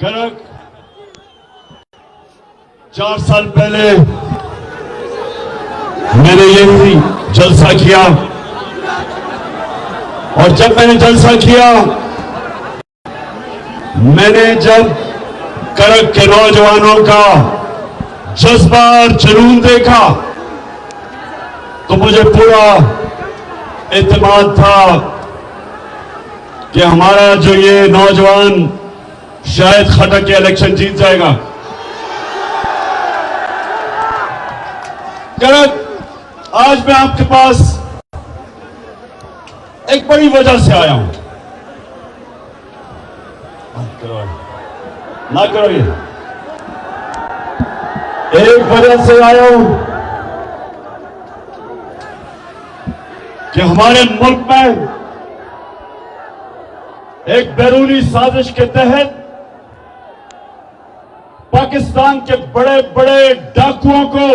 कनक 4 साल पहले मैंने यही जलसा किया और जब मैंने जलसा किया, मैंने जब करक के नौजवानों का जज्बा और जुनून देखा तो मुझे पूरा इत्मीनान था कि हमारा जो ये नौजवान शायद खटक के इलेक्शन जीत जाएगा। करक, आज मैं आपके पास एक बड़ी वजह से आया हूं। ना करो ये। एक वजह से आया हूं कि हमारे मुल्क में एक बैरूनी साजिश के तहत पाकिस्तान के बड़े बड़े डाकुओं को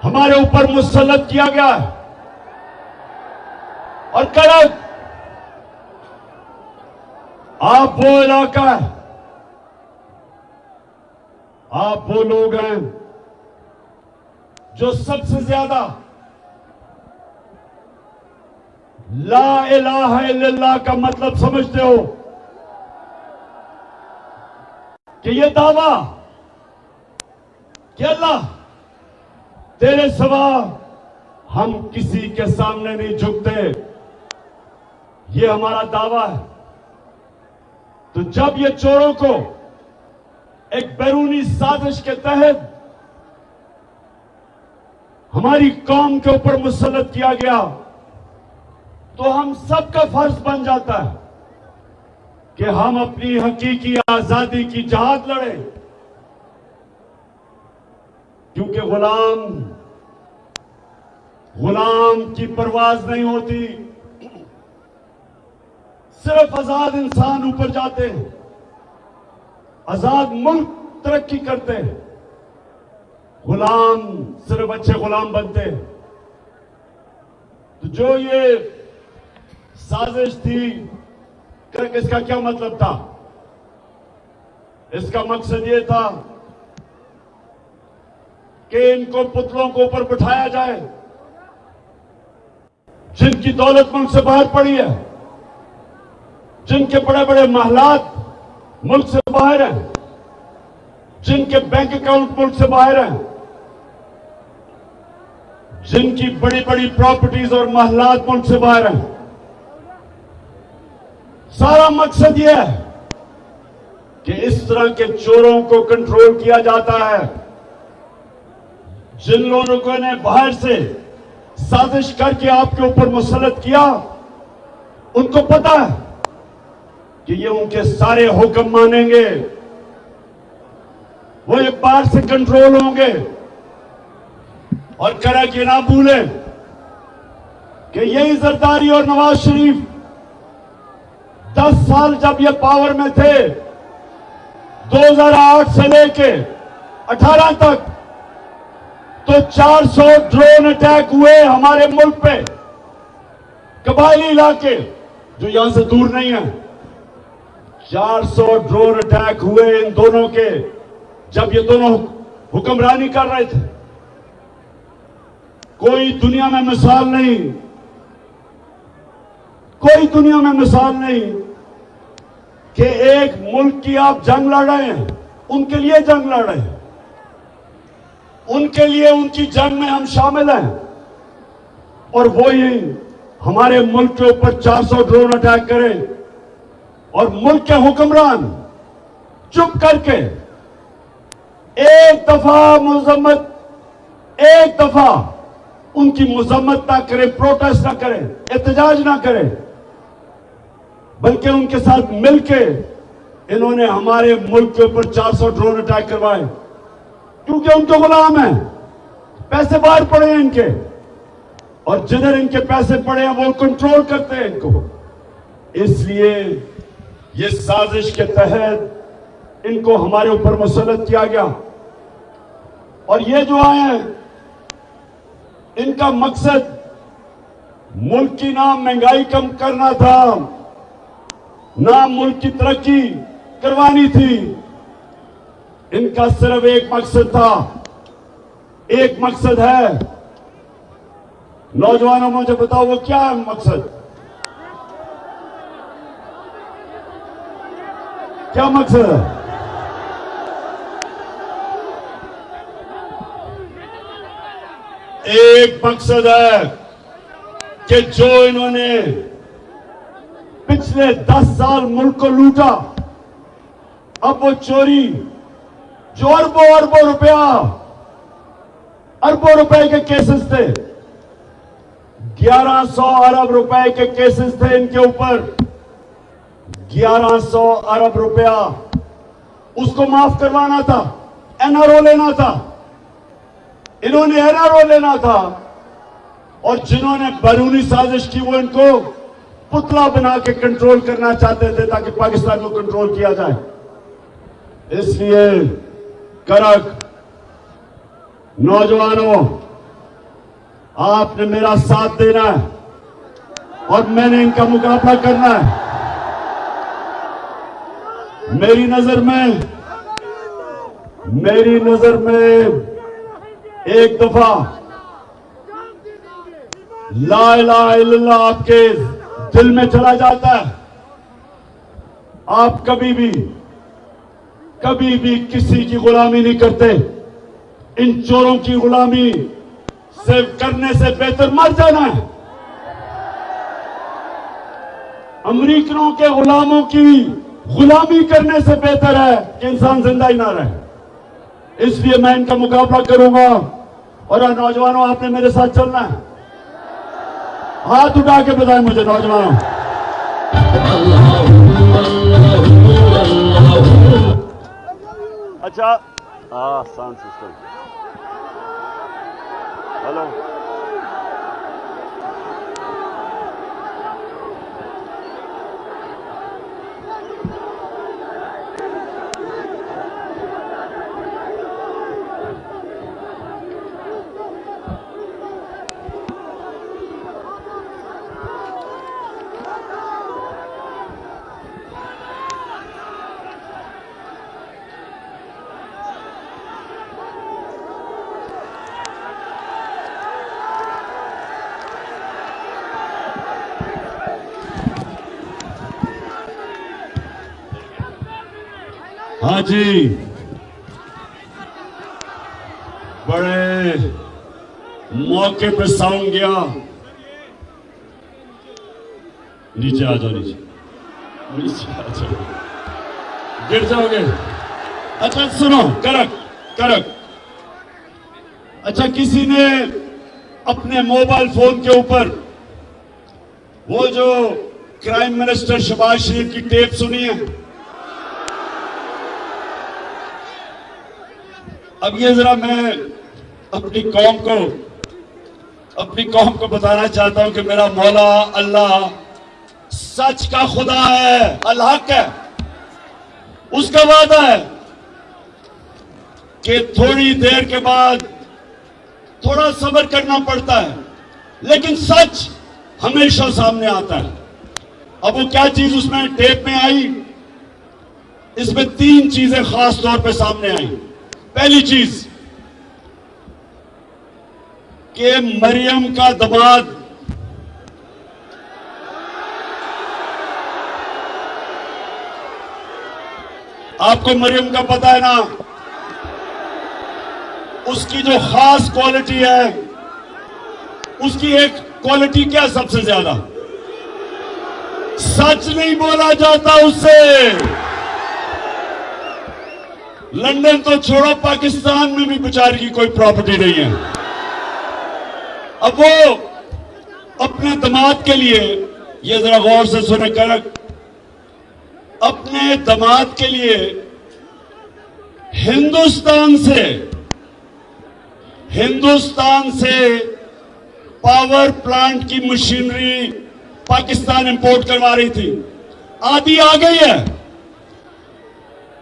हमारे ऊपर मुसल्लत किया गया है। और करक, आप वो इलाका है, आप वो लोग हैं जो सबसे ज्यादा ला इलाहा इल्लल्लाह का मतलब समझते हो कि ये दावा कि अल्लाह तेरे सिवा हम किसी के सामने नहीं झुकते, ये हमारा दावा है। तो जब ये चोरों को एक बैरूनी साजिश के तहत हमारी कौम के ऊपर मुसल्लत किया गया, तो हम सबका फर्ज बन जाता है कि हम अपनी हकीकी आजादी की जहाद लड़ें, क्योंकि गुलाम की परवाज नहीं होती, सिर्फ आजाद इंसान ऊपर जाते हैं, आजाद मुल्क तरक्की करते हैं, गुलाम सिर्फ अच्छे गुलाम बनते हैं। तो जो ये साजिश थी, इसका क्या मतलब था? इसका मकसद ये था कि इनको पुतलों को ऊपर बिठाया जाए, जिनकी दौलत मुल्क से बाहर पड़ी है, जिनके बड़े बड़े महलात मुल्क से बाहर हैं, जिनके बैंक अकाउंट मुल्क से बाहर हैं, जिनकी बड़ी बड़ी प्रॉपर्टीज और महलात मुल्क से बाहर हैं। सारा मकसद यह है कि इस तरह के चोरों को कंट्रोल किया जाता है। जिन लोगों ने बाहर से साजिश करके आपके ऊपर मुसल्लत किया, उनको पता है कि ये उनके सारे हुक्म मानेंगे, वो एक बार से कंट्रोल होंगे। और करक ये ना भूलें कि यही जरदारी और नवाज शरीफ 10 साल जब ये पावर में थे, 2008 से लेके 18 तक, तो 400 ड्रोन अटैक हुए हमारे मुल्क पे, कबायली इलाके जो यहां से दूर नहीं है। 400 ड्रोन अटैक हुए इन दोनों के, जब ये दोनों हुक्मरानी कर रहे थे। कोई दुनिया में मिसाल नहीं, कोई दुनिया में मिसाल नहीं कि एक मुल्क की आप जंग लड़ रहे हैं, उनके लिए जंग लड़ रहे हैं, उनके लिए उनकी जंग में हम शामिल हैं, और वो ही हमारे मुल्क के ऊपर 400 ड्रोन अटैक करें और मुल्क के हुक्मरान चुप करके एक दफा उनकी मजम्मत ना करें, प्रोटेस्ट ना करें, एहतजाज ना करें, बल्कि उनके साथ मिलके इन्होंने हमारे मुल्क के ऊपर 400 ड्रोन अटैक करवाए, क्योंकि उनके गुलाम हैं, पैसे बाहर पड़े हैं इनके, और जिधर इनके पैसे पड़े हैं वो कंट्रोल करते हैं इनको। इसलिए ये साजिश के तहत इनको हमारे ऊपर मुसल्लत किया गया। और ये जो आए हैं, इनका मकसद मुल्क की ना महंगाई कम करना था, ना मुल्क की तरक्की करवानी थी। इनका सिर्फ एक मकसद था, एक मकसद है। नौजवानों, मुझे बताओ वो क्या है मकसद? क्या मकसद है? एक मकसद है कि जो इन्होंने पिछले 10 साल मुल्क को लूटा, अब वो चोरी जो अरबों रुपए के केसेस थे, 1100 अरब रुपए के केसेस थे इनके ऊपर, 1100 अरब रुपया उसको माफ करवाना था, एनआरओ लेना था। इन्होंने एनआरओ लेना था और जिन्होंने बैरूनी साजिश की वो इनको पुतला बना के कंट्रोल करना चाहते थे ताकि पाकिस्तान को कंट्रोल किया जाए। इसलिए करक नौजवानों, आपने मेरा साथ देना है और मैंने इनका मुकाबला करना है। मेरी नजर में एक दफा ला इलाहा इल्लल्लाह आपके दिल में चला जाता है, आप कभी भी किसी की गुलामी नहीं करते। इन चोरों की गुलामी से करने से बेहतर मर जाना है। अमेरिकनों के गुलामों की गुलामी करने से बेहतर है कि इंसान जिंदा ही ना रहे। इसलिए मैं इनका मुकाबला करूंगा। और नौजवानों, आपने मेरे साथ चलना है। हाथ उठा के बताएं मुझे नौजवानों। अच्छा, साउंड सिस्टम, हेलो। हाँ जी, बड़े मौके पे साउंड गया। नीचे आ जाओ, नीचे आ जाओ, गिर जाओगे। अच्छा सुनो, करक। अच्छा, किसी ने अपने मोबाइल फोन के ऊपर वो जो क्राइम मिनिस्टर शहबाज शरीफ की टेप सुनी है? अब ये जरा मैं अपनी कौम को बताना चाहता हूं कि मेरा मौला अल्लाह सच का खुदा है, अल हक है। उसका वादा है कि थोड़ी देर के बाद थोड़ा सब्र करना पड़ता है, लेकिन सच हमेशा सामने आता है। अब वो क्या चीज उसमें टेप में आई? इसमें 3 चीजें खास तौर पे सामने आई। पहली चीज कि मरियम का दामाद आपको मरियम का पता है ना, उसकी जो खास क्वालिटी है, उसकी एक क्वालिटी क्या सबसे ज्यादा? सच नहीं बोला जाता उससे। लंदन तो छोड़ो, पाकिस्तान में भी बेचारी की कोई प्रॉपर्टी नहीं है। अब वो अपने दामाद के लिए, ये जरा गौर से सुने करक, अपने दामाद के लिए हिंदुस्तान से पावर प्लांट की मशीनरी पाकिस्तान इंपोर्ट करवा रही थी, आधी आ गई है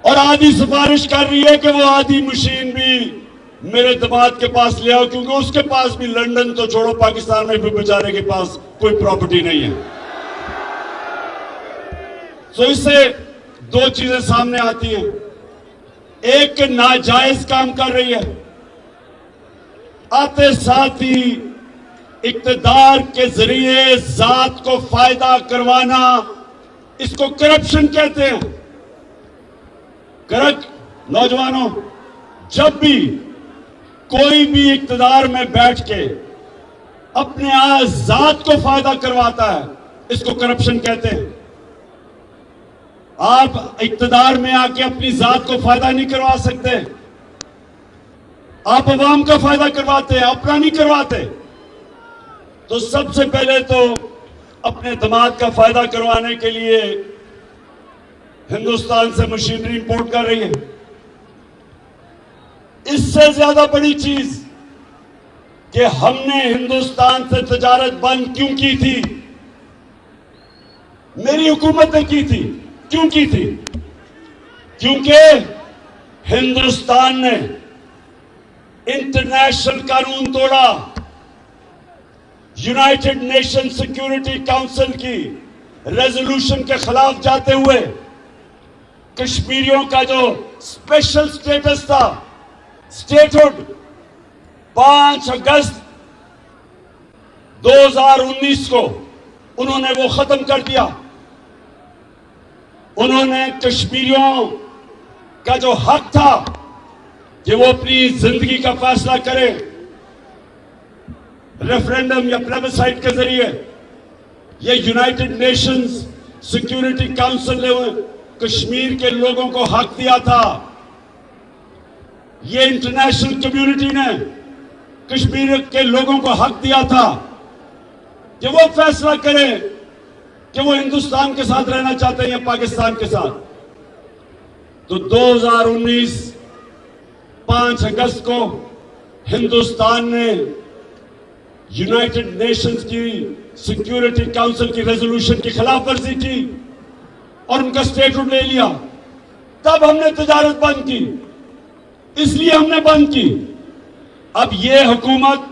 और आधी सिफारिश कर रही है कि वो आधी मशीन भी मेरे दामाद के पास ले आओ, क्योंकि उसके पास भी लंदन तो छोड़ो, पाकिस्तान में भी बेचारे के पास कोई प्रॉपर्टी नहीं है। तो इससे दो चीजें सामने आती हैं, एक नाजायज काम कर रही है, आते साथ ही इक्तदार के जरिए जात को फायदा करवाना, इसको करप्शन कहते हैं। करप्ट नौजवानों, जब भी कोई भी इक्तदार में बैठ के अपने जात को फायदा करवाता है, इसको करप्शन कहते हैं। आप इक्तदार में आके अपनी जात को फायदा नहीं करवा सकते, आप अवाम का फायदा करवाते हैं, अपना नहीं करवाते। तो सबसे पहले तो अपने दामाद का फायदा करवाने के लिए हिंदुस्तान से मशीनरी इंपोर्ट कर रही है। इससे ज्यादा बड़ी चीज कि हमने हिंदुस्तान से तजारत बंद क्यों की थी, मेरी हुकूमत ने की थी। क्यों की थी? क्योंकि हिंदुस्तान ने इंटरनेशनल कानून तोड़ा, यूनाइटेड नेशन सिक्योरिटी काउंसिल की रेजोल्यूशन के खिलाफ जाते हुए कश्मीरियों का जो स्पेशल स्टेटस था, स्टेटहुड, 5 अगस्त 2019 को उन्होंने वो खत्म कर दिया। उन्होंने कश्मीरियों का जो हक था कि वो अपनी जिंदगी का फैसला करें, रेफरेंडम या प्लेबिसाइट के जरिए, ये यूनाइटेड नेशंस सिक्योरिटी काउंसिल ने कश्मीर के लोगों को हक दिया था। ये इंटरनेशनल कम्युनिटी ने कश्मीर के लोगों को हक दिया था कि वो फैसला करें कि वो हिंदुस्तान के साथ रहना चाहते हैं या पाकिस्तान के साथ। तो 2019 5 अगस्त को हिंदुस्तान ने यूनाइटेड नेशंस की सिक्योरिटी काउंसिल की रेजोल्यूशन की खिलाफ वर्जी की और उनका स्टेटहुड ले लिया। तब हमने तजारत बंद की, इसलिए हमने बंद की। अब ये हुकूमत,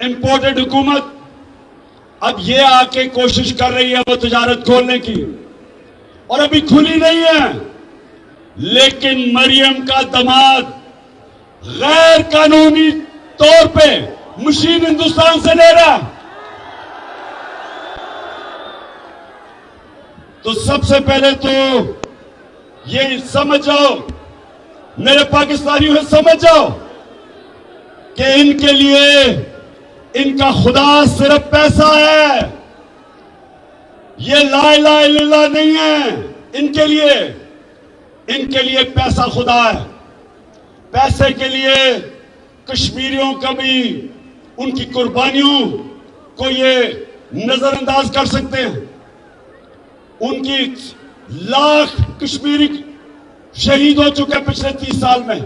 इंपोर्टेड हुकूमत, अब ये आके कोशिश कर रही है वो तजारत खोलने की, और अभी खुली नहीं है। लेकिन मरियम का दामाद गैर कानूनी तौर पे मशीन हिंदुस्तान से ले रहा है। तो सबसे पहले तो ये समझ जाओ, मेरे पाकिस्तानियों समझ जाओ कि इनके लिए इनका खुदा सिर्फ पैसा है, ये ला इलाहा इल्लल्लाह नहीं है। इनके लिए पैसा खुदा है। पैसे के लिए कश्मीरियों का भी उनकी कुर्बानियों को ये नजरअंदाज कर सकते हैं। उनकी लाख कश्मीरी शहीद हो चुके पिछले 30 साल में,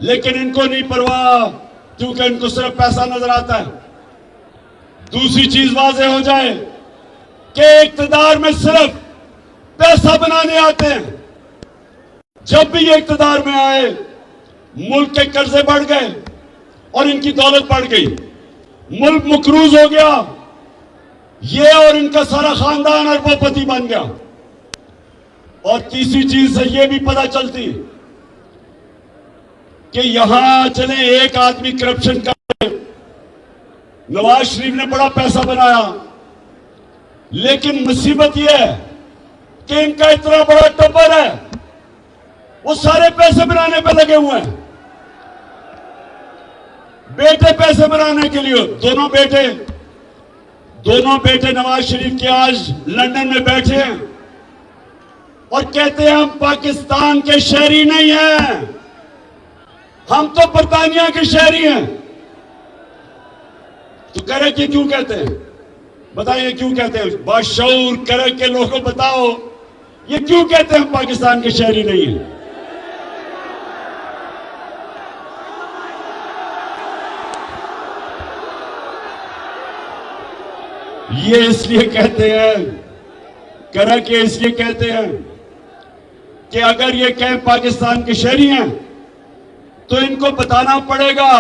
लेकिन इनको नहीं परवाह, क्योंकि इनको सिर्फ पैसा नजर आता है। दूसरी चीज वाज़ेह हो जाए कि इक्तदार में सिर्फ पैसा बनाने आते हैं। जब भी ये इक्तदार में आए, मुल्क के कर्जे बढ़ गए और इनकी दौलत बढ़ गई, मुल्क मकरूज हो गया, ये और इनका सारा खानदान अरबोपति बन गया। और तीसरी चीज से ये भी पता चलती कि यहां चले एक आदमी करप्शन कर, नवाज शरीफ ने बड़ा पैसा बनाया, लेकिन मुसीबत यह है कि इनका इतना बड़ा टब्बर है, वो सारे पैसे बनाने पे लगे हुए हैं। बेटे पैसे बनाने के लिए, दोनों बेटे नवाज शरीफ के आज लंदन में बैठे हैं और कहते हैं हम पाकिस्तान के शहरी नहीं हैं, हम तो बरतानिया के शहरी हैं। तो करे कि क्यों कहते हैं? बताइए क्यों कहते हैं? बाशऊर करे के लोगों बताओ, ये क्यों कहते हैं हम पाकिस्तान के शहरी नहीं हैं? ये इसलिए कहते हैं, करा के इसलिए कहते हैं कि अगर ये कहें पाकिस्तान के शहरी हैं तो इनको बताना पड़ेगा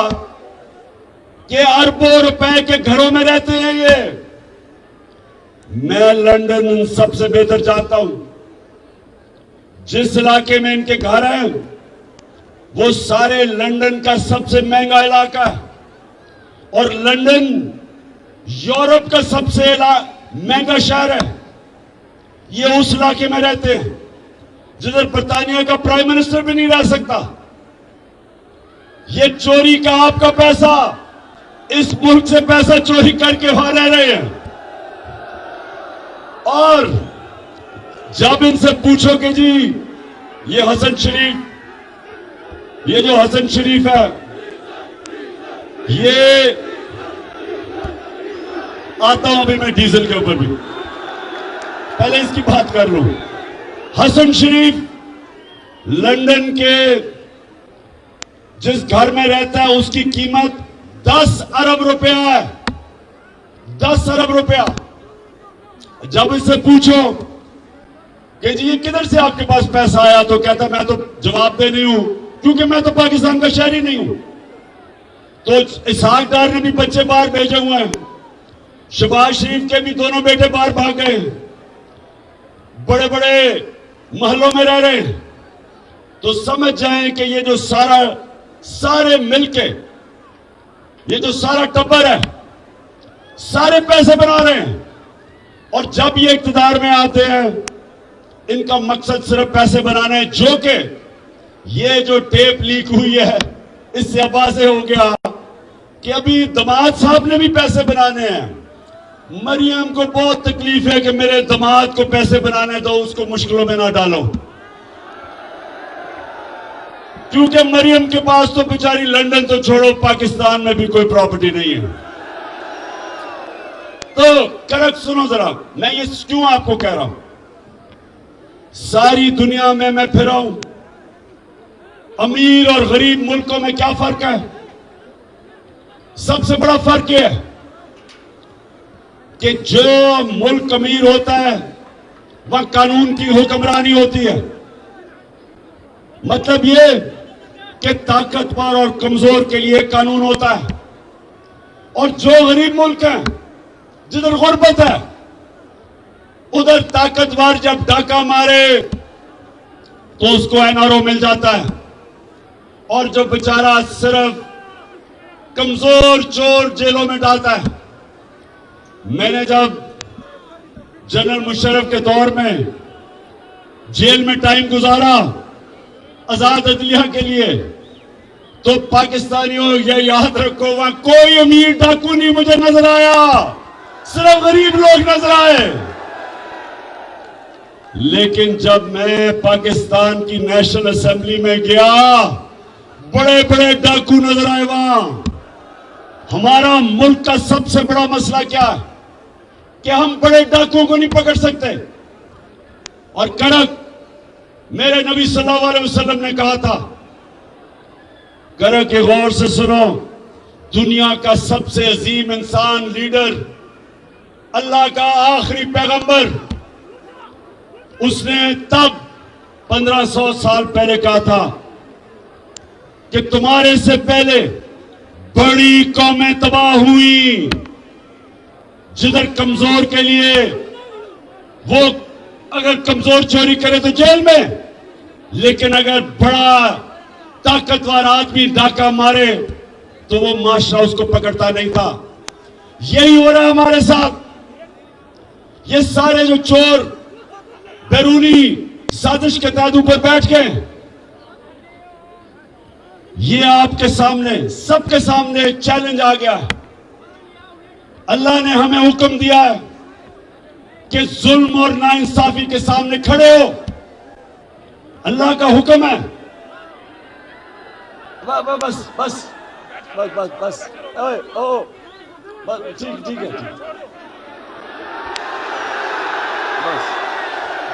कि अरबों रुपए के घरों में रहते हैं ये। मैं लंदन सबसे बेहतर जानता हूं। जिस इलाके में इनके घर हैं वो सारे लंदन का सबसे महंगा इलाका है, और लंदन यूरोप का सबसे महंगा शहर है। ये उस इलाके में रहते हैं जिधर बर्तानिया का प्राइम मिनिस्टर भी नहीं रह सकता। ये चोरी का आपका पैसा, इस मुल्क से पैसा चोरी करके वहां रह रहे हैं। और जब इनसे पूछो कि जी ये हसन शरीफ, ये जो हसन शरीफ है, ये आता हूं अभी मैं डीजल के ऊपर भी, पहले इसकी बात कर लूं। हसन शरीफ लंदन के जिस घर में रहता है उसकी कीमत 10 अरब रुपया है। 10 अरब रुपया। जब इससे पूछो कि जी ये किधर से आपके पास पैसा आया, तो कहता मैं तो जवाब दे नहीं हूं क्योंकि मैं तो पाकिस्तान का शहरी नहीं हूं। तो इसहाक डार ने भी बच्चे बाहर भेजे हुए हैं, शहबाज शरीफ के भी दोनों बेटे बाहर भाग गए, बड़े बड़े महलों में रह रहे हैं। तो समझ जाएं कि ये जो सारे मिलके, ये जो सारा टब्बर है, सारे पैसे बना रहे हैं। और जब ये इक्तिदार में आते हैं इनका मकसद सिर्फ पैसे बनाना है। जो कि ये जो टेप लीक हुई है इससे अब वाज़ेह हो गया कि अभी दामाद साहब ने भी पैसे बनाने हैं। मरियम को बहुत तकलीफ है कि मेरे दामाद को पैसे बनाने दो, उसको मुश्किलों में ना डालो, क्योंकि मरियम के पास तो बेचारी लंदन तो छोड़ो पाकिस्तान में भी कोई प्रॉपर्टी नहीं है। तो करेक्ट सुनो जरा, मैं ये क्यों आपको कह रहा हूं। सारी दुनिया में मैं फिरा हूं, अमीर और गरीब मुल्कों में क्या फर्क है? सबसे बड़ा फर्क यह है कि जो मुल्क अमीर होता है वह कानून की हुक्मरानी होती है। मतलब ये कि ताकतवर और कमजोर के लिए कानून होता है, और जो गरीब मुल्क है जिधर गुर्बत है उधर ताकतवर जब डाका मारे तो उसको एनआरओ मिल जाता है, और जो बेचारा सिर्फ कमजोर चोर जेलों में डालता है। मैंने जब जनरल मुशर्रफ के दौर में जेल में टाइम गुजारा आजाद अदलिया के लिए, तो पाकिस्तानियों ये याद रखो वहां कोई अमीर डाकू नहीं मुझे नजर आया, सिर्फ गरीब लोग नजर आए। लेकिन जब मैं पाकिस्तान की नेशनल असेंबली में गया बड़े बड़े डाकू नजर आए वहां। हमारा मुल्क का सबसे बड़ा मसला क्या है कि हम बड़े डाकुओं को नहीं पकड़ सकते। और कड़क मेरे नबी सल्लल्लाहु अलैहि वसल्लम ने कहा था, कड़क गौर से सुनो, दुनिया का सबसे अजीम इंसान, लीडर, अल्लाह का आखिरी पैगंबर, उसने तब 1500 साल पहले कहा था कि तुम्हारे से पहले बड़ी कौमें तबाह हुई जिधर कमजोर के लिए, वो अगर कमजोर चोरी करे तो जेल में, लेकिन अगर बड़ा ताकतवर आदमी डाका मारे तो वो माशरा उसको पकड़ता नहीं था। यही हो रहा है हमारे साथ। ये सारे जो चोर बैरूनी साजिश के तहत ऊपर बैठ गए, ये आपके सामने, सबके सामने चैलेंज आ गया है। अल्लाह ने हमें हुक्म दिया है कि जुल्म और नाइंसाफी के सामने खड़े हो। अल्लाह का हुक्म है। बस बस बस बस बस ओ बस ठीक है, बस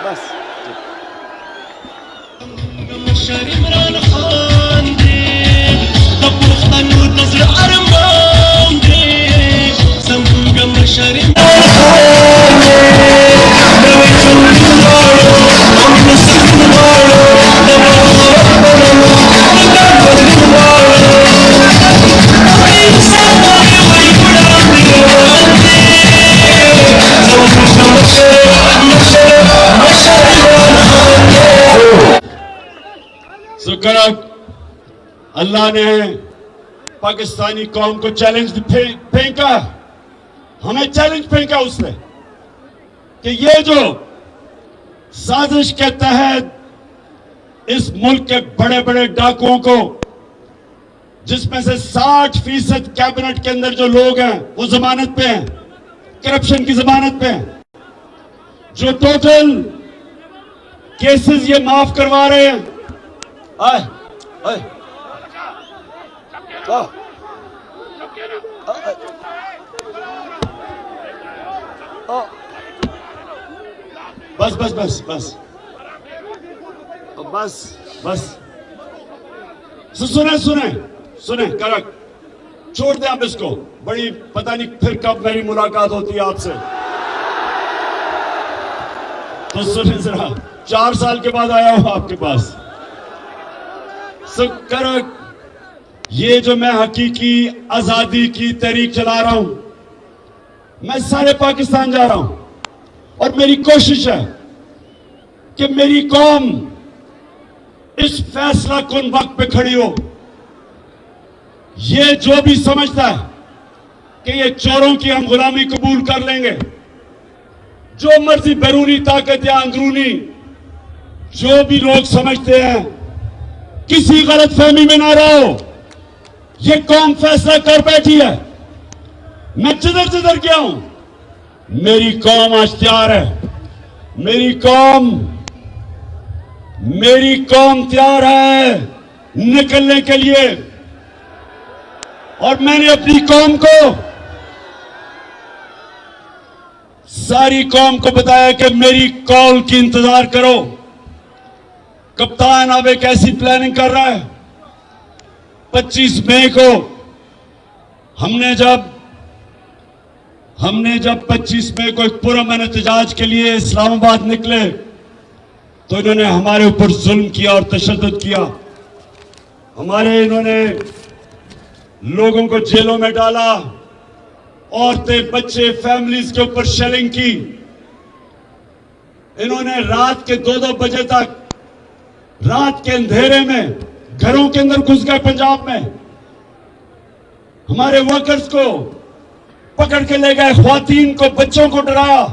बस इमरान खान दे नजर अरमान दे संगम शर्म शुक्र अल्लाह ने पाकिस्तानी कौम को चैलेंज फेंका, हमें चैलेंज फेंका उसने कि ये जो साजिश के तहत इस मुल्क के बड़े बड़े डाकुओं को, जिसमें से 60% कैबिनेट के अंदर जो लोग हैं वो जमानत पे हैं, करप्शन की जमानत पे हैं, जो टोटल केसेस ये माफ करवा रहे हैं। आए, आए, बस बस बस बस बस बस सुने सुने सुने करक छोड़ दें आप इसको। बड़ी पता नहीं फिर कब मेरी मुलाकात होती है आपसे, तो सुने जरा, 4 साल के बाद आया हूं आपके पास। करक ये जो मैं हकीकी आजादी की तहरीक चला रहा हूं, मैं सारे पाकिस्तान जा रहा हूं और मेरी कोशिश है कि मेरी कौम इस फैसला कुन वक्त पे खड़ी हो। ये जो भी समझता है कि ये चोरों की हम गुलामी कबूल कर लेंगे, जो मर्जी बैरूनी ताकत या अंदरूनी जो भी लोग समझते हैं, किसी गलत फहमी में ना रहो। ये कौम फैसला कर बैठी है। मैं जिधर जिधर गया हूं, मेरी कौम आज तैयार है। मेरी कौम तैयार है निकलने के लिए। और मैंने अपनी कौम को, सारी कौम को बताया कि मेरी कॉल की इंतजार करो। कप्तान अब एक ऐसी प्लानिंग कर रहा है, 25 मई को हमने जब 25 मई को एक पुरअमन एहतजाज के लिए इस्लामाबाद निकले, तो इन्होंने हमारे ऊपर जुल्म किया और तशद्दुद किया। इन्होंने लोगों को जेलों में डाला, औरतें, बच्चे, फैमिलीज के ऊपर शेलिंग की। इन्होंने रात के 2-2 बजे तक, रात के अंधेरे में घरों के अंदर घुस गए पंजाब में। हमारे वर्कर्स को पकड़ के ले गए, ख्वातीन को, बच्चों को डराया।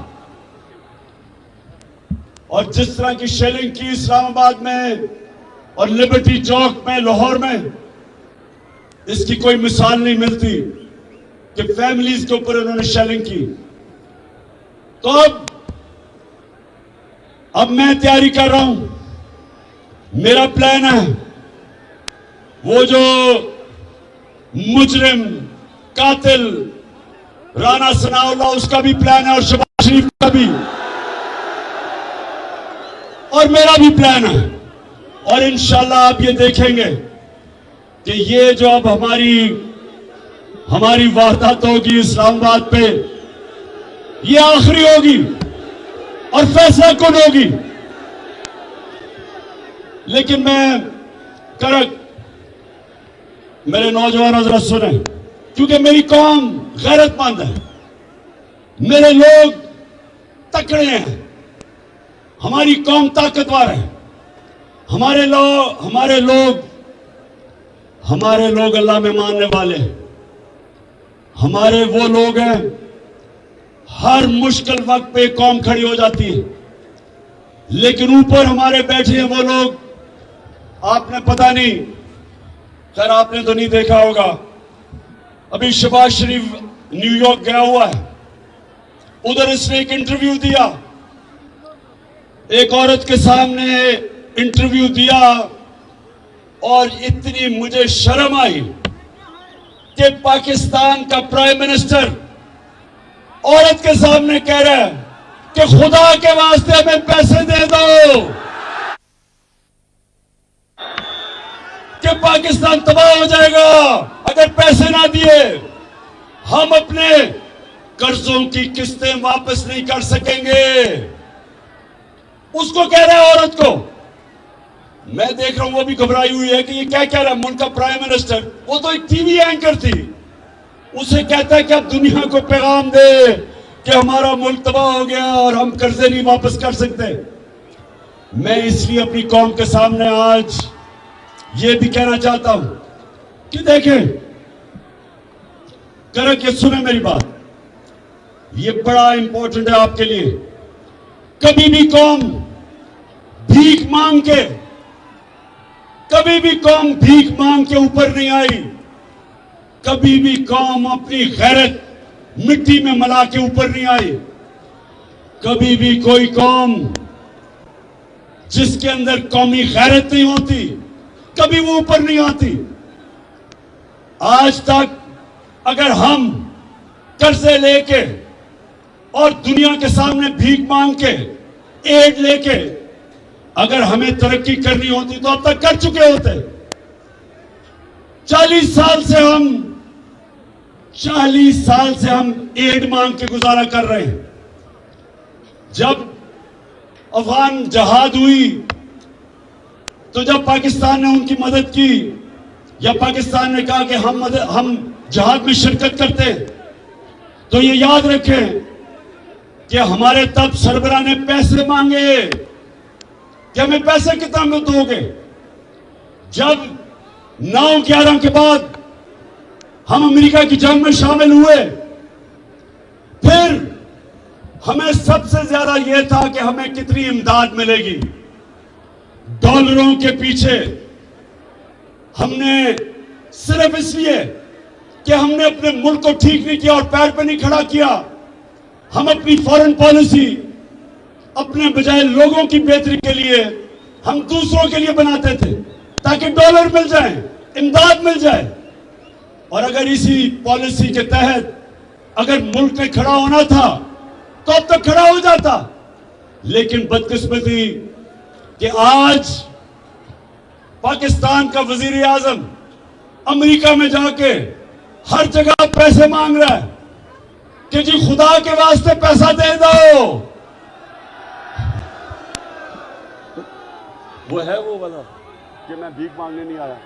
और जिस तरह की शेलिंग की इस्लामाबाद में और लिबर्टी चौक में, लाहौर में, इसकी कोई मिसाल नहीं मिलती कि फैमिलीज के ऊपर उन्होंने शेलिंग की। तो अब मैं तैयारी कर रहा हूं। मेरा प्लान है, वो जो मुजरिम कातिल राना सनाउल्लाह, उसका भी प्लान है, और शहबाज शरीफ का भी, और मेरा भी प्लान है। और इंशाल्लाह आप ये देखेंगे कि ये जो अब हमारी वारदात होगी इस्लामाबाद पे, ये आखिरी होगी और फैसला कौन होगी। लेकिन मेरे नौजवानों जरा सुने, क्योंकि मेरी कौम गैरतमंद है, मेरे लोग तकड़े हैं, हमारी कौम ताकतवर है। हमारे लोग अल्लाह में मानने वाले हैं। हमारे वो लोग हैं, हर मुश्किल वक्त पे कौम खड़ी हो जाती है। लेकिन ऊपर हमारे बैठे हैं वो लोग, आपने पता नहीं, खैर आपने तो नहीं देखा होगा, अभी शहबाज शरीफ न्यूयॉर्क गया हुआ है, उधर इसने एक इंटरव्यू दिया, एक औरत के सामने इंटरव्यू दिया, और इतनी मुझे शर्म आई कि पाकिस्तान का प्राइम मिनिस्टर औरत के सामने कह रहा है कि खुदा के वास्ते हमें पैसे दे दो कि पाकिस्तान तबाह हो जाएगा अगर पैसे ना दिए। हम अपने कर्जों की किस्तें वापस नहीं कर सकेंगे। उसको कह रहा है औरत को। मैं देख रहा हूं वो भी घबराई हुई है कि ये क्या कह रहा है। मुल्क का प्राइम मिनिस्टर, वो तो एक टीवी एंकर थी, उसे कहता है कि आप दुनिया को पैगाम दे कि हमारा मुल्क तबाह हो गया और हम कर्जे नहीं वापस कर सकते। मैं इसलिए अपनी कौम के सामने आज ये भी कहना चाहता हूं कि देखें, करके सुने मेरी बात, ये बड़ा इंपॉर्टेंट है आपके लिए। कभी भी कौम भीख मांग के, कभी भी कौम भीख मांग के ऊपर नहीं आई। कभी भी कौम अपनी गैरत मिट्टी में मिला के ऊपर नहीं आई। कभी भी कोई कौम जिसके अंदर कौमी गैरत नहीं होती, कभी वो ऊपर नहीं आती। आज तक अगर हम कर्जे लेके और दुनिया के सामने भीख मांग के, एड लेके अगर हमें तरक्की करनी होती तो अब तक कर चुके होते। 40 साल से हम एड मांग के गुजारा कर रहे हैं। जब अफगान जहाद हुई तो जब पाकिस्तान ने उनकी मदद की, या पाकिस्तान ने कहा कि हम जहाद में शिरकत करते हैं, तो ये याद रखें कि हमारे तब सरबराह ने पैसे मांगे कि हमें पैसे कितना में दोगे। जब 9/11 के बाद हम अमेरिका की जंग में शामिल हुए, फिर हमें सबसे ज्यादा यह था कि हमें कितनी इमदाद मिलेगी। डॉलरों के पीछे हमने सिर्फ इसलिए कि हमने अपने मुल्क को ठीक नहीं किया और पैर पर नहीं खड़ा किया, हम अपनी फॉरेन पॉलिसी अपने बजाय लोगों की बेहतरी के लिए हम दूसरों के लिए बनाते थे, ताकि डॉलर मिल जाए, इमदाद मिल जाए। और अगर इसी पॉलिसी के तहत अगर मुल्क में खड़ा होना था तो अब तक खड़ा हो जाता। लेकिन बदकिस्मती कि आज पाकिस्तान का वजीर आजम अमेरिका में जाके हर जगह पैसे मांग रहा है कि जी खुदा के वास्ते पैसा दे दो। वो है वो वाला कि मैं भीख मांगने नहीं आया।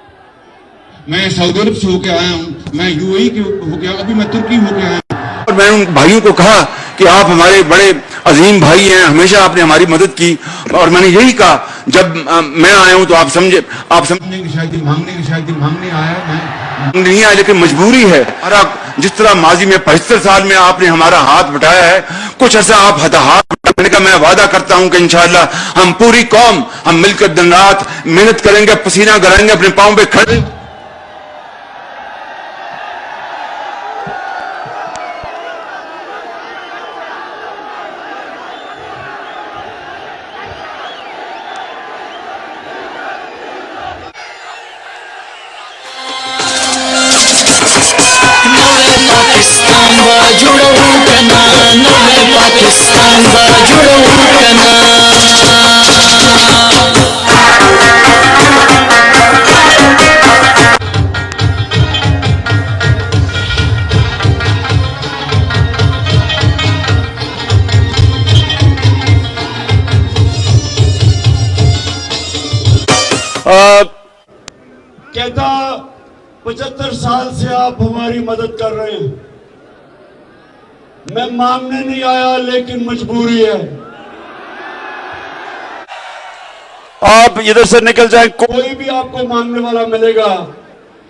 मैं सऊदी अरब से होके आया हूँ, मैं यूएई के होके, अभी मैं तुर्की होके आया हूँ। और मैंने उन भाइयों को कहा कि आप हमारे बड़े अजीम भाई हैं, हमेशा आपने हमारी मदद की। और मैंने यही कहा, जब मैं आया हूं तो आप समझे कि शायद मांगने आया, मैं नहीं आया, लेकिन मजबूरी है। हमारा जिस तरह माजी में 75 साल में आपने हमारा हाथ बटाया है, कुछ ऐसा आप हाथ बटाने का मैं वादा करता हूं कि इंशाअल्लाह हम पूरी कौम हम मिलकर दिन रात मेहनत करेंगे, पसीना गलाएंगे, अपने पांव पे खड़े। पाकिस्तान जुड़ो कना, नवे पाकिस्तान जुड़ो कना। कहता 75 साल से आप हमारी मदद कर रहे हैं। मैं मांगने नहीं आया, लेकिन मजबूरी है। आप इधर से निकल जाएं, कोई भी आपको मांगने वाला मिलेगा,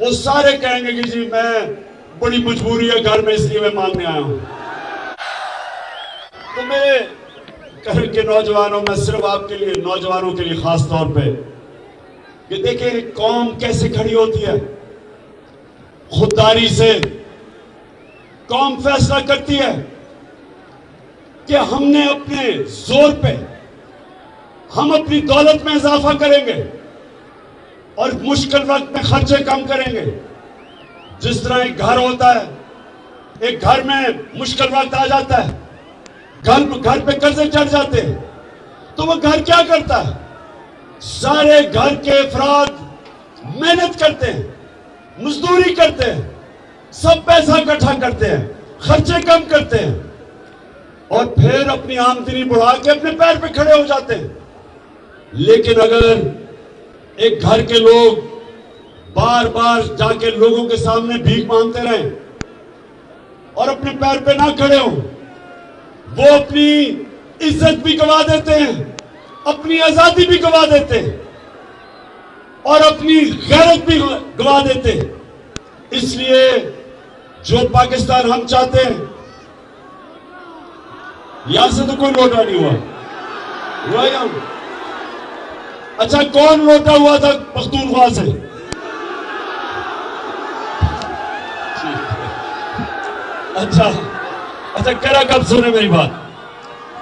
वो सारे कहेंगे कि जी मैं बड़ी मजबूरी है घर में, इसलिए मैं मांगने आया हूं। तो मेरे घर के नौजवानों, मैं सिर्फ आपके लिए, नौजवानों के लिए खास तौर पे, कि देखें कौम कैसे खड़ी होती है। खुददारी से कौम फैसला करती है कि हमने अपने जोर पे हम अपनी दौलत में इजाफा करेंगे और मुश्किल वक्त में खर्चे कम करेंगे। जिस तरह एक घर होता है, एक घर में मुश्किल वक्त आ जाता है, घर पे कर्जे चढ़ जाते हैं, तो वो घर क्या करता है? सारे घर के अफराद मेहनत करते हैं, मजदूरी करते हैं, सब पैसा इकट्ठा करते हैं, खर्चे कम करते हैं और फिर अपनी आमदनी बढ़ा के अपने पैर पे खड़े हो जाते हैं। लेकिन अगर एक घर के लोग बार बार जाके लोगों के सामने भीख मांगते रहें और अपने पैर पे ना खड़े हो, वो अपनी इज्जत भी गवा देते हैं, अपनी आजादी भी गवा देते हैं। और अपनी गैरत भी गवा देते। इसलिए जो पाकिस्तान हम चाहते हैं, यहां से तो कोई लौटा नहीं हुआ यहां? अच्छा, कौन लौटा हुआ था पख्तूनख्वा से? अच्छा करा कब सुने मेरी बात।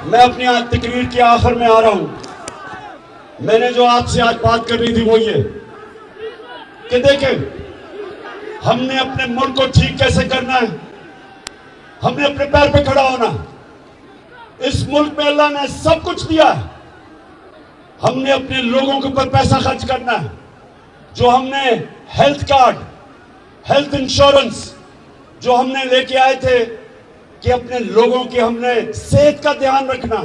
मैं अपनी आज तकरीर के आखिर में आ रहा हूं। मैंने जो आपसे आज बात करनी थी वो ये कि देखें, हमने अपने मुल्क को ठीक कैसे करना है, हमने अपने पैर पे खड़ा होना। इस मुल्क में अल्लाह ने सब कुछ दिया है, हमने अपने लोगों के ऊपर पैसा खर्च करना है। जो हमने हेल्थ कार्ड, हेल्थ इंश्योरेंस जो हमने लेके आए थे कि अपने लोगों की हमने सेहत का ध्यान रखना,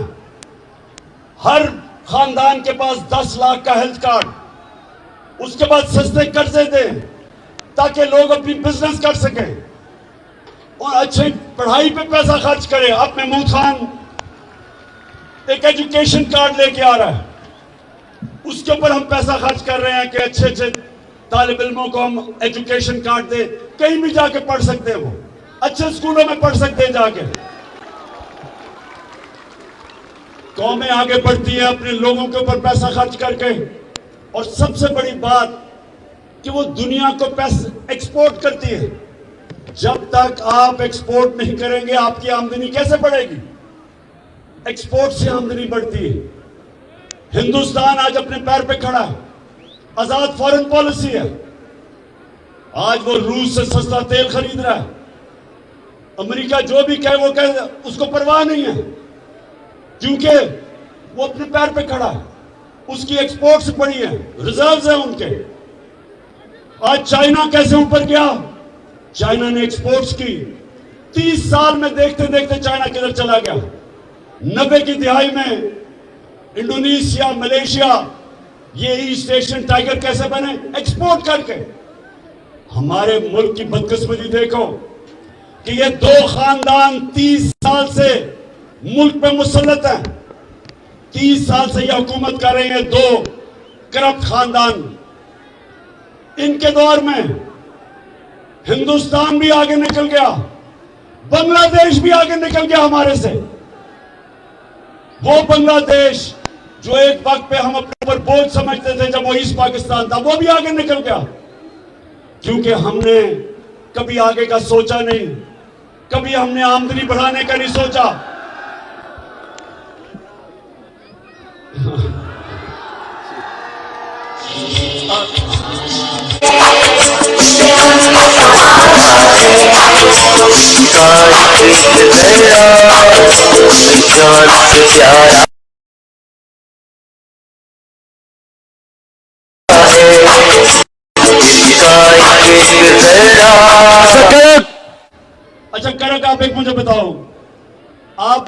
हर खानदान के पास 10 लाख का हेल्थ कार्ड, उसके बाद सस्ते कर्जे दें ताकि लोग अपनी बिजनेस कर सकें और अच्छी पढ़ाई पे पैसा खर्च करें। अब महमूद खान एक एजुकेशन कार्ड लेके आ रहा है, उसके ऊपर हम पैसा खर्च कर रहे हैं कि अच्छे अच्छे तालिब इल्मों को हम एजुकेशन कार्ड दे, कहीं भी जाके पढ़ सकते हैं, वो अच्छे स्कूलों में पढ़ सकते हैं जाके। कौमें आगे बढ़ती है अपने लोगों के ऊपर पैसा खर्च करके, और सबसे बड़ी बात कि वो दुनिया को पैसा एक्सपोर्ट करती है। जब तक आप एक्सपोर्ट नहीं करेंगे आपकी आमदनी कैसे बढ़ेगी? एक्सपोर्ट से आमदनी बढ़ती है। हिंदुस्तान आज अपने पैर पे खड़ा है, आजाद फॉरेन पॉलिसी है। आज वो रूस से सस्ता तेल खरीद रहा है, अमेरिका जो भी कहे वो कहे, उसको परवाह नहीं है, क्योंकि वो अपने पैर पे खड़ा है, उसकी एक्सपोर्ट्स बढ़ी है, रिजर्व्स हैं उनके। आज चाइना कैसे ऊपर गया? चाइना ने एक्सपोर्ट्स की, 30 साल में देखते देखते चाइना किधर चला गया। 90 की दिहाई में इंडोनेशिया, मलेशिया, ये ईस्ट एशियन टाइगर कैसे बने? एक्सपोर्ट करके। हमारे मुल्क की बदकिस्मती देखो कि ये 2 खानदान 30 साल से मुल्क पे मुसल्लत हैं, 30 साल से ये हुकूमत कर रहे हैं, 2 करप्ट खानदान। इनके दौर में हिंदुस्तान भी आगे निकल गया, बांग्लादेश भी आगे निकल गया हमारे से। वो बांग्लादेश जो एक वक्त पे हम अपने ऊपर बोझ समझते थे जब वो ईस्ट पाकिस्तान था, वो भी आगे निकल गया, क्योंकि हमने कभी आगे का सोचा नहीं, कभी हमने आमदनी बढ़ाने का नहीं सोचा। अच्छा करक, आप एक मुझे बताओ, आप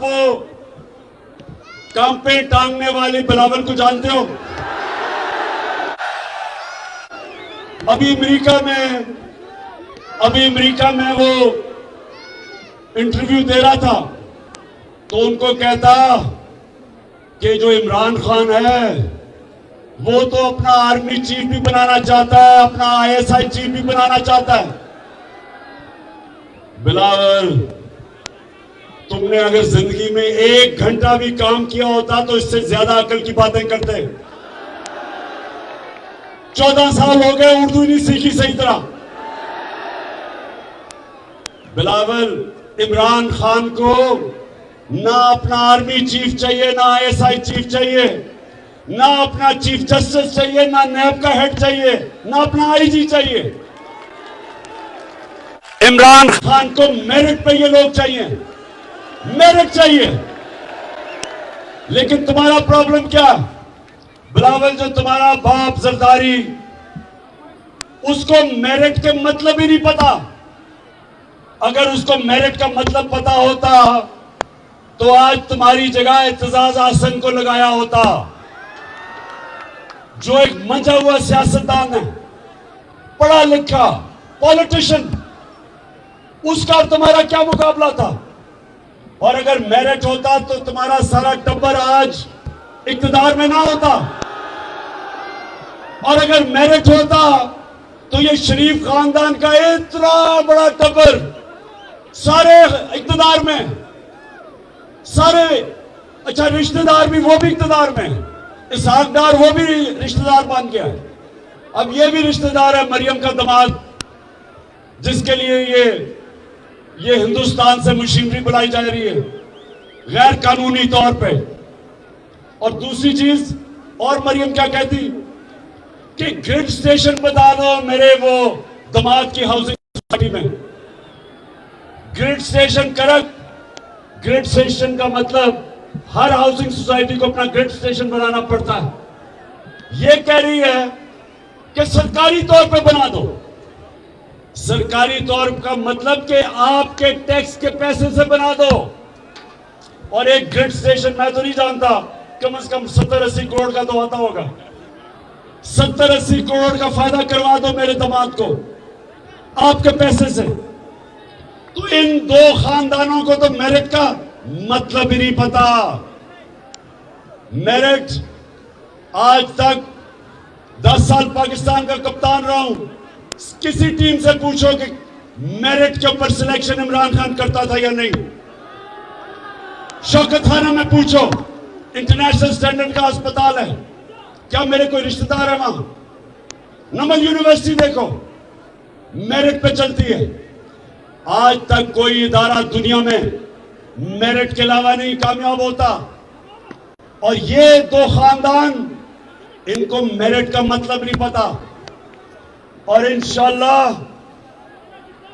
काम पे टांगने वाली बिलावल को जानते हो? अभी अमेरिका में वो इंटरव्यू दे रहा था, तो उनको कहता कि जो इमरान खान है वो तो अपना आर्मी चीफ भी बनाना चाहता है, अपना आईएसआई चीफ भी बनाना चाहता है। बिलावल, तुमने अगर जिंदगी में 1 घंटा भी काम किया होता तो इससे ज्यादा अकल की बातें करते। 14 साल हो गए, उर्दू नहीं सीखी सही तरह। बिलावल, इमरान खान को ना अपना आर्मी चीफ चाहिए, ना आईएसआई चीफ चाहिए, ना अपना चीफ जस्टिस चाहिए, ना नैब का हेड चाहिए, ना अपना आईजी चाहिए। इमरान खान को मेरिट पे ये लोग चाहिए, मेरिट चाहिए। लेकिन तुम्हारा प्रॉब्लम क्या? बिलावल, जो तुम्हारा बाप जरदारी, उसको मेरिट के मतलब ही नहीं पता। अगर उसको मेरिट का मतलब पता होता तो आज तुम्हारी जगह इत्तेजाज आसन को लगाया होता, जो एक मंजा हुआ सियासतदान है, पढ़ा लिखा पॉलिटिशियन। उसका और तुम्हारा क्या मुकाबला था? और अगर मेरिट होता तो तुम्हारा सारा टब्बर आज इक्तदार में ना होता। और अगर मेरिट होता तो ये शरीफ खानदान का इतना बड़ा टब्बर सारे इक्तदार में, सारे अच्छा रिश्तेदार भी, वो भी इक्तदार में, इसहाक डार वो भी रिश्तेदार बन गया है। अब ये भी रिश्तेदार है मरियम का दामाद, जिसके लिए ये हिंदुस्तान से मशीनरी बुलाई जा रही है गैर कानूनी तौर पे। और दूसरी चीज, और मरियम क्या कहती कि ग्रिड स्टेशन बता दो मेरे वो दामाद की हाउसिंग सोसाइटी में। Grid station correct. Grid station का मतलब हर हाउसिंग सोसाइटी को अपना ग्रिड स्टेशन बनाना पड़ता है। ये कह रही है कि सरकारी तौर पे बना दो। सरकारी तौर का मतलब कि आपके टैक्स के पैसे से बना दो। और एक ग्रिड स्टेशन मैं तो नहीं जानता, कम से कम 70-80 करोड़ का तो आता होगा। 70-80 करोड़ का फायदा करवा दो मेरे दामाद को आपके पैसे से। तो इन दो खानदानों को तो मेरिट का मतलब ही नहीं पता। मेरिट, आज तक 10 साल पाकिस्तान का कप्तान रहा हूं, किसी टीम से पूछो कि मेरिट के ऊपर सिलेक्शन इमरान खान करता था या नहीं। शौकत खाना में पूछो, इंटरनेशनल स्टैंडर्ड का अस्पताल है, क्या मेरे कोई रिश्तेदार है वहां? नमन यूनिवर्सिटी देखो, मेरिट पे चलती है। आज तक कोई इदारा दुनिया में मेरिट के अलावा नहीं कामयाब होता। और ये दो खानदान, इनको मेरिट का मतलब नहीं पता। और इंशाअल्लाह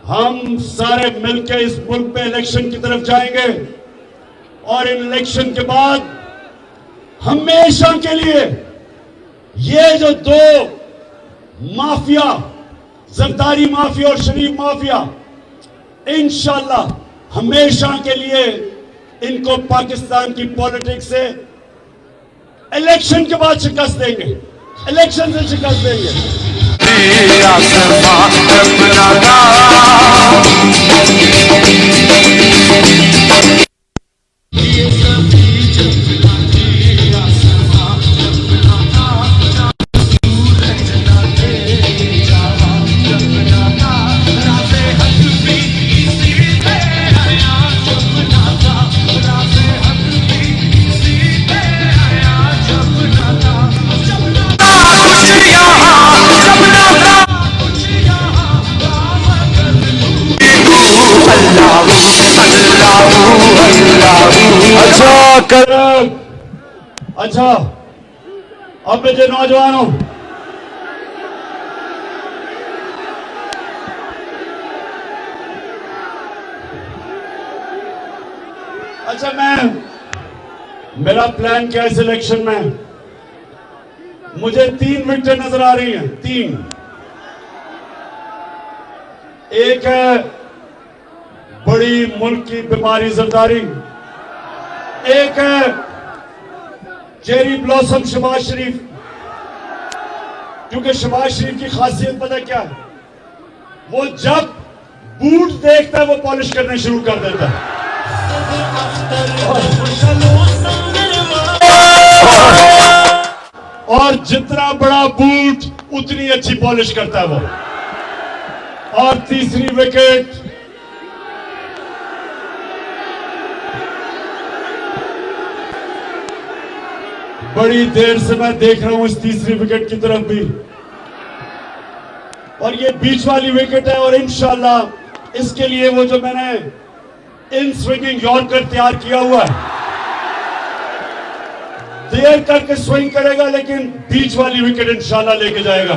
हम सारे मिलकर इस मुल्क पे इलेक्शन की तरफ जाएंगे और इन इलेक्शन के बाद हमेशा के लिए ये जो दो माफिया, जरदारी माफिया और शरीफ माफिया, इंशाअल्लाह हमेशा के लिए इनको पाकिस्तान की पॉलिटिक्स से इलेक्शन के बाद शिकस्त देंगे, इलेक्शन से शिकस्त देंगे। अच्छा, अब मुझे नौजवानों, अच्छा मेरा प्लान क्या है सिलेक्शन में? मुझे 3 विकेट नजर आ रही हैं, 3। एक है बड़ी मुल्क की बीमारी जरदारी, एक है चेरी ब्लॉसम शहबाज शरीफ। क्योंकि शहबाज शरीफ की खासियत पता क्या है? वो जब बूट देखता है वो पॉलिश करने शुरू कर देता है। और जितना बड़ा बूट उतनी अच्छी पॉलिश करता है वो। और तीसरी विकेट बड़ी देर से मैं देख रहा हूं इस तीसरी विकेट की तरफ भी, और ये बीच वाली विकेट है। और इंशाल्लाह इसके लिए वो जो मैंने इन स्विंगिंग यॉर्कर तैयार किया हुआ है, देर करके स्विंग करेगा लेकिन बीच वाली विकेट इंशाल्लाह लेके जाएगा।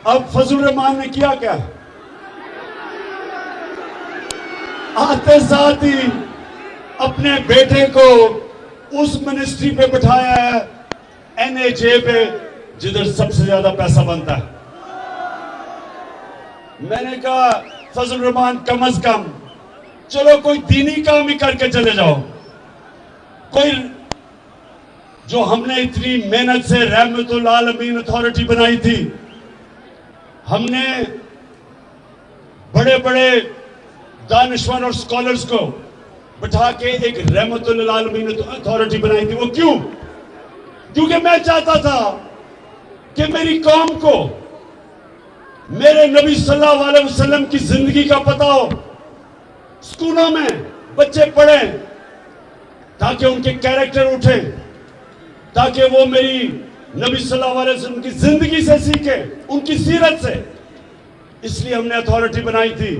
अब फजल रहमान ने किया क्या? आते साथ ही अपने बेटे को उस मिनिस्ट्री पे बिठाया है, NHA पे, जिधर सबसे ज्यादा पैसा बनता है। मैंने कहा फजल रहमान कम से कम चलो कोई दीनी काम ही करके चले जाओ। कोई जो हमने इतनी मेहनत से रहमतुल आलमीन अथॉरिटी बनाई थी, हमने बड़े बड़े दानिशवर और स्कॉलर्स को बिठा के एक रहमतुल आलमीन अथॉरिटी बनाई थी। वो क्यों? क्योंकि मैं चाहता था कि मेरी कौम को मेरे नबी सल्लल्लाहु अलैहि वसल्लम की जिंदगी का पता हो, स्कूलों में बच्चे पढ़ें ताकि उनके कैरेक्टर उठे, ताकि वो मेरी नबी सल्लल्लाहु अलैहि वसल्लम की जिंदगी से सीखे, उनकी सीरत से। इसलिए हमने अथॉरिटी बनाई थी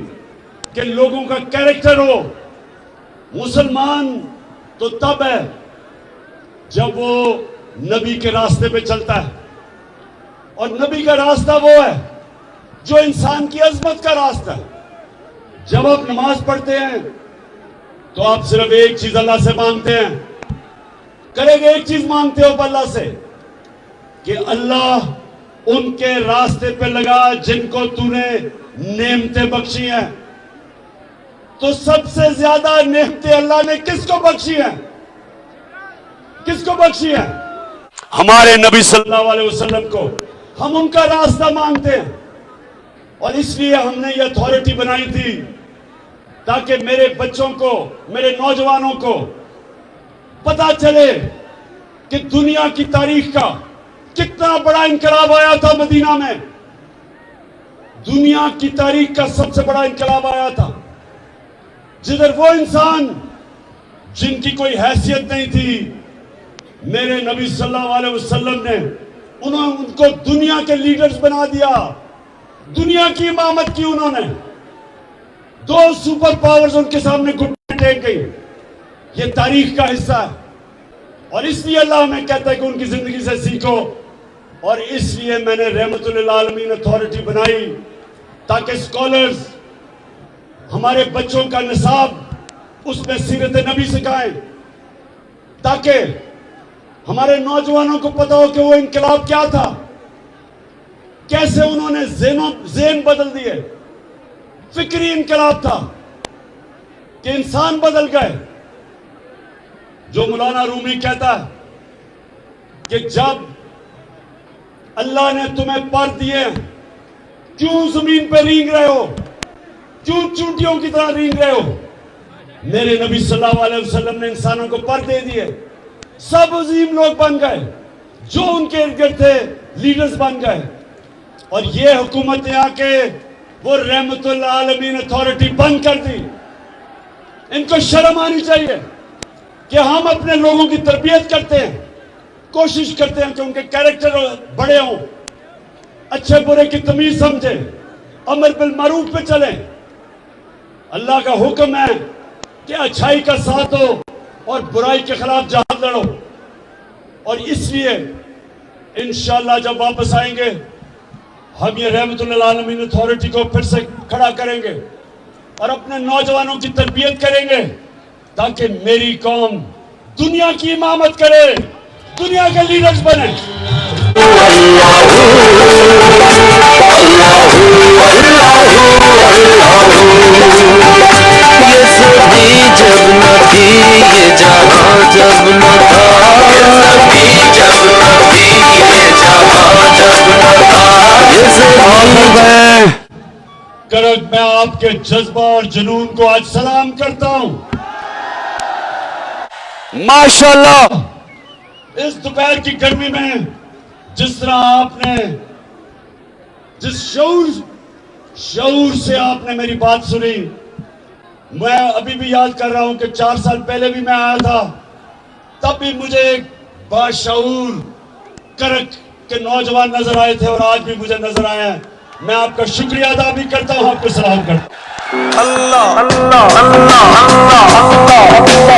कि लोगों का कैरेक्टर हो। मुसलमान तो तब है जब वो नबी के रास्ते पे चलता है, और नबी का रास्ता वो है जो इंसान की अजमत का रास्ता है। जब आप नमाज पढ़ते हैं तो आप सिर्फ एक चीज अल्लाह से मांगते हैं, करेंगे एक चीज मांगते हो अल्लाह से कि अल्लाह उनके रास्ते पे लगा जिनको तूने नेमतें बख्शी हैं। तो सबसे ज्यादा नेमतें अल्लाह ने किसको बख्शी हैं? किसको बख्शी हैं? हमारे नबी सल्लल्लाहु अलैहि वसल्लम को। हम उनका रास्ता मांगते हैं, और इसलिए हमने ये अथॉरिटी बनाई थी ताकि मेरे बच्चों को, मेरे नौजवानों को पता चले कि दुनिया की तारीख का कितना बड़ा इनकलाब आया था मदीना में। दुनिया की तारीख का सबसे बड़ा इनकलाब आया था, जिधर वो इंसान जिनकी कोई हैसियत नहीं थी, मेरे नबी सल्लल्लाहु अलैहि वसल्लम ने उनको दुनिया के लीडर्स बना दिया, दुनिया की इमामत की उन्होंने। 2 सुपर पावर्स उनके सामने घुटने टेक गई। ये तारीख का हिस्सा है, और इसलिए अल्लाह हमें कहता है कि उनकी जिंदगी से सीखो। और इसलिए मैंने रहमतुल आलमीन अथॉरिटी बनाई ताकि स्कॉलर्स हमारे बच्चों का निसाब उसमें सीरत नबी सिखाएं, ताकि हमारे नौजवानों को पता हो कि वो इनकलाब क्या था, कैसे उन्होंने ज़ेन बदल दिए। फिक्री इनकलाब था कि इंसान बदल गए। जो मौलाना रूमी कहता है कि जब अल्लाह ने तुम्हें पर दिए, क्यों जमीन पे रींग रहे हो, क्यों चूंटियों की तरह रींग रहे हो? मेरे नबी सल्लल्लाहु अलैहि वसल्लम ने इंसानों को पर दे दिए, सब अजीम लोग बन गए, जो उनके इर्द गिर्द थे लीडर्स बन गए। और ये हुकूमत ने आके वो रहमतुल आलमीन अथॉरिटी बंद कर दी। इनको शर्म आनी चाहिए कि हम अपने लोगों की तरबियत करते हैं, कोशिश करते हैं कि उनके कैरेक्टर बड़े हों, अच्छे बुरे की तमीज समझे, अमर बिल मारूफ पे चले। अल्लाह का हुक्म है कि अच्छाई का साथ हो और बुराई के खिलाफ जहाद लड़ो। और इसलिए इंशाअल्लाह जब वापस आएंगे हम ये रहमतुल आलमीन अथॉरिटी को फिर से खड़ा करेंगे और अपने नौजवानों की तरबियत करेंगे, ताकि मेरी कौम दुनिया की इमामत करे, दुनिया के लीडर्स बने। ये सभी जब न थी, ये जहां जब न था, ये सभी जब न थी, ये जहां जब न था, ये सभी करक मैं आपके जज्बा और जुनून को आज सलाम करता हूं। माशाअल्लाह, इस दोपहर की गर्मी में जिस तरह आपने, जिस शऊर से आपने मेरी बात सुनी, मैं अभी भी याद कर रहा हूं कि 4 साल पहले भी मैं आया था, तब भी मुझे एक बाशऊर करक के नौजवान नजर आए थे, और आज भी मुझे नजर आए हैं। मैं आपका शुक्रिया अदा भी करता हूं, आपको सलाम करता हूं। अल्लाह अल्लाह अल्लाह अल्लाह अल्लाह।